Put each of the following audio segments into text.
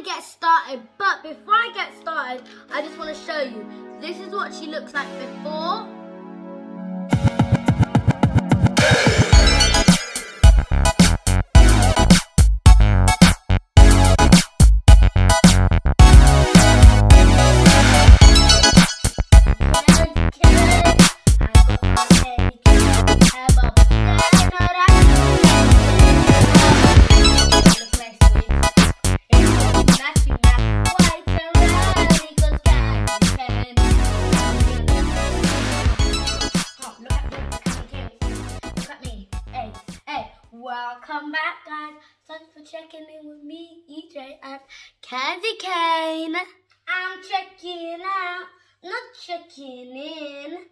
to get started, but before I get started, I just want to show you. This is what she looks like before. Welcome back, guys. Thanks for checking in with me, EJ, and Candy Cane. I'm checking out, not checking in.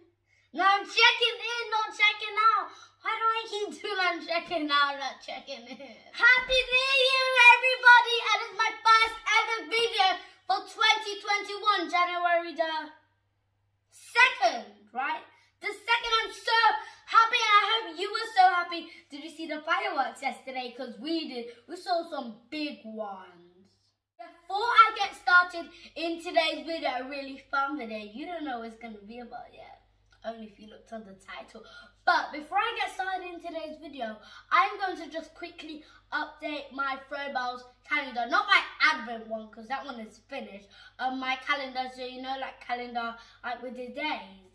No, I'm checking in, not checking out. Why do I keep doing I'm checking out, not checking in? Happy New Year, everybody! And it's my first ever video for 2021, January the 2nd, right? The 2nd, I'm so happy, and I hope you were so happy. Did you see the fireworks yesterday? Because we did. We saw some big ones. Before I get started in today's video, a really fun video, you don't know what it's going to be about yet. Only if you looked on the title. But before I get started in today's video, I'm going to just quickly update my FROBELLES calendar. Not my Advent one, because that one is finished. My calendar, so you know, like calendar, like with the days.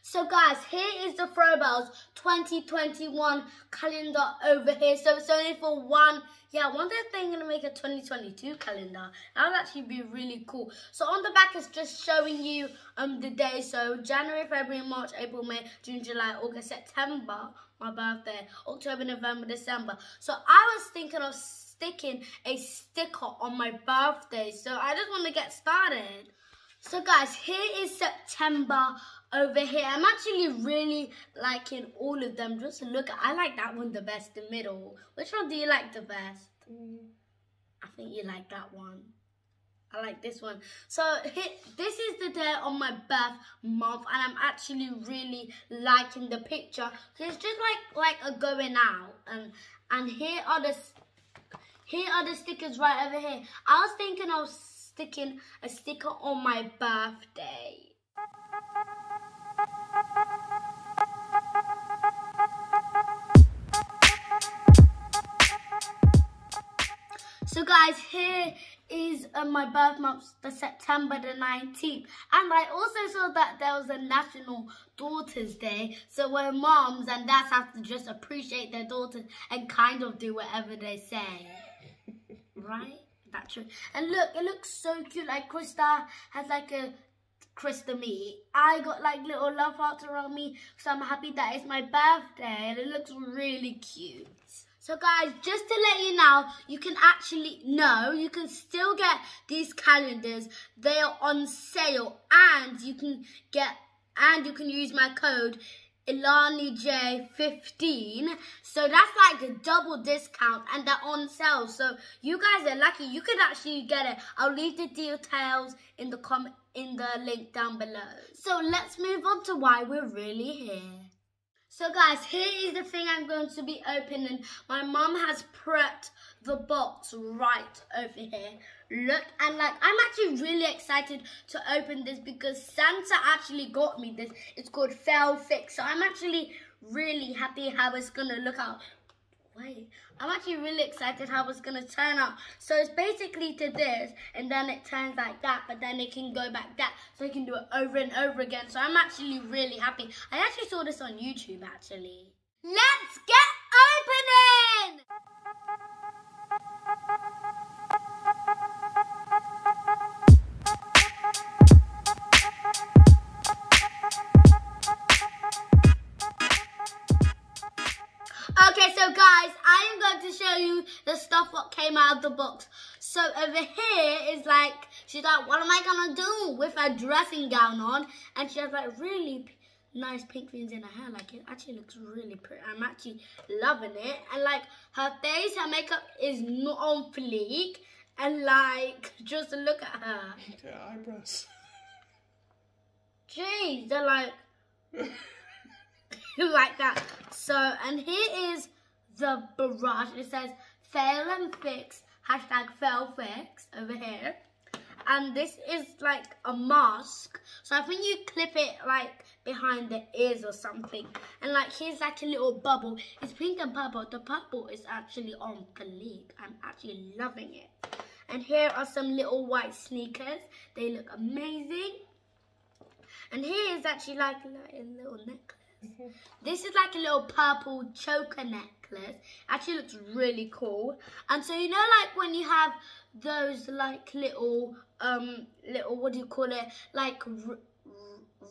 So guys, here is the FROBELLES 2021 calendar over here. So it's only for one day they're going to make a 2022 calendar. That would actually be really cool. So on the back, it's just showing you the days. So January, February, March, April, May, June, July, August, September, my birthday, October, November, December. So I was thinking of sticking a sticker on my birthday. So I just want to get started. So guys, here is September over here. I'm actually really liking all of them. Just look, I like that one the best, the middle. Which one do you like the best? I think you like that one. I like this one. So this is the day on my birth month, and I'm actually really liking the picture. It's just like a going out, and here are the stickers right over here. I was thinking of sticking a sticker on my birthday. So guys, here is my birth month, the September the 19th. And I also saw that there was a National Daughters Day. So where moms and dads have to just appreciate their daughters and kind of do whatever they say. Right? That's true. And look, it looks so cute. Like Krista has like a Krista me. I got like little love hearts around me. So I'm happy that it's my birthday. And it looks really cute. So guys, just to let you know, you can still get these calendars. They are on sale, and you can use my code IlaniJ15. So that's like a double discount, and they're on sale. So you guys are lucky. You could actually get it. I'll leave the details in the link down below. So let's move on to why we're really here. So guys, here is the thing I'm going to be opening. My mum has prepped the box right over here. Look, and like I'm actually really excited to open this because Santa actually got me this. It's called Fail Fix. So I'm actually really happy how it's gonna look out. I'm actually really excited how it's gonna turn out. So it's basically to this, and then it turns like that, but then it can go back that, so you can do it over and over again. So I'm actually really happy. I actually saw this on YouTube actually. Let's get opening! Okay, so guys, I am going to show you the stuff what came out of the box. So over here is like, she's like, what am I gonna do with her dressing gown on? And she has like really nice pink things in her hair. Like it actually looks really pretty. I'm actually loving it. And like her face, her makeup is not on fleek. And like, just look at her. Her eyebrows. Jeez, they're like... like that. So, and here is the brush. It says, fail and fix Hashtag FailFix over here. And this is like a mask. So I think you clip it like behind the ears or something. And like here's like a little bubble. It's pink and purple. The purple is actually on fleek. I'm actually loving it. And here are some little white sneakers. They look amazing. And here is actually like a little necklace. This is like a little purple choker necklace. Actually looks really cool. And so you know like when you have those like little what do you call it, like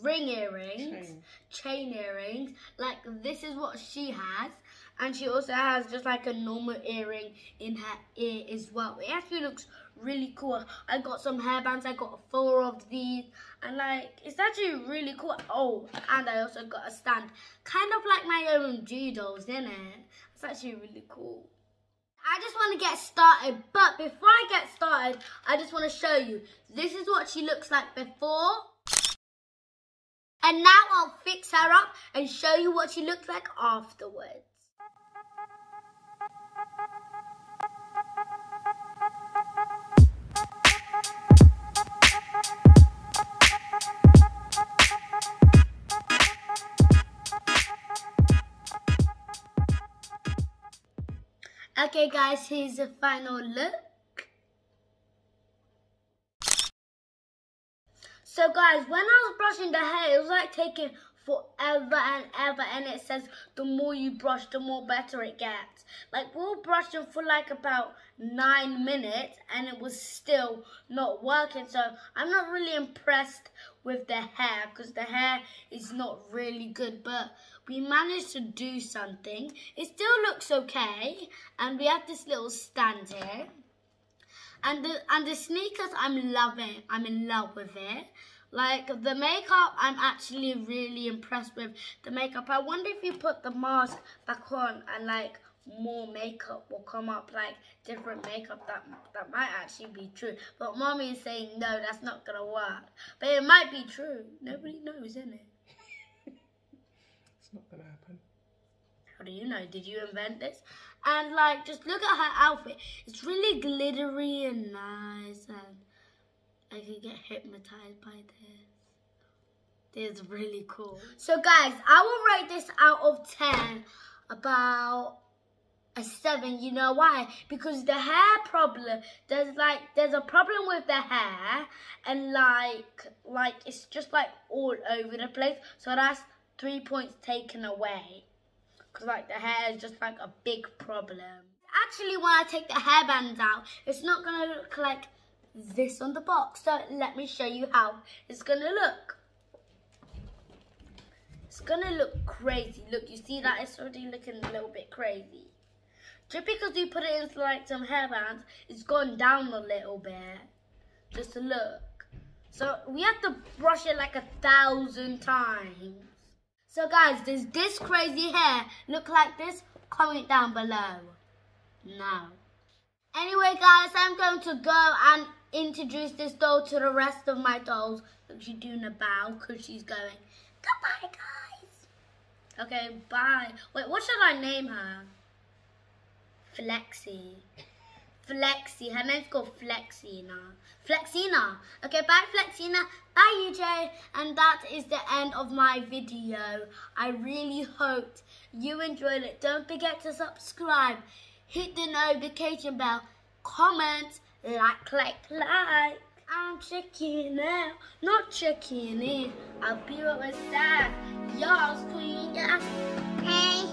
ring earrings, chain earrings, like this is what she has. And she also has just like a normal earring in her ear as well. It actually looks really cool. I got some hairbands. I got 4 of these. And like, it's actually really cool. Oh, and I also got a stand. Kind of like my own doodles, isn't it? It's actually really cool. I just want to get started. But before I get started, I just want to show you. This is what she looks like before. And now I'll fix her up and show you what she looks like afterwards. Okay guys, here's the final look. So guys, when I was brushing the hair, it was like taking forever and ever, and it says the more you brush, the more better it gets. Like we were brushing for like about 9 minutes and it was still not working. So I'm not really impressed with the hair because the hair is not really good, but we managed to do something. It still looks okay, and we have this little stand here. And the sneakers I'm loving. I'm in love with it. Like the makeup, I'm actually really impressed with the makeup. I wonder if you put the mask back on and like more makeup will come up, like different makeup. That might actually be true. But mommy is saying no, that's not gonna work. But it might be true. Nobody knows, isn't it? It's not gonna happen. How do you know? Did you invent this? And like, just look at her outfit. It's really glittery and nice, and I could get hypnotized by this. This is really cool. So guys, I will rate this out of 10 about a 7. You know why? Because the hair problem, there's a problem with the hair, and like it's just like all over the place. So that's 3 points taken away. Because like the hair is just like a big problem. Actually, when I take the hairbands out, it's not gonna look like this on the box. So let me show you how it's gonna look. It's gonna look crazy. Look, you see that it's already looking a little bit crazy. Just because you put it into like some hairbands, it's gone down a little bit. Just to look. So we have to brush it like 1,000 times. So guys, does this crazy hair look like this? Comment down below. No. Anyway guys, I'm going to go and introduce this doll to the rest of my dolls. Look, she's doing a bow because she's going, goodbye guys. Okay, bye. Wait, what should I name her? Flexi. Flexi. Her name's called Flexina. Flexina. Okay, bye Flexina. Bye UJ. And that is the end of my video. I really hoped you enjoyed it. Don't forget to subscribe. Hit the notification bell. Comment. Like. I'm checking out. Not checking in. I'll be right back. Y'all's queen. Hey.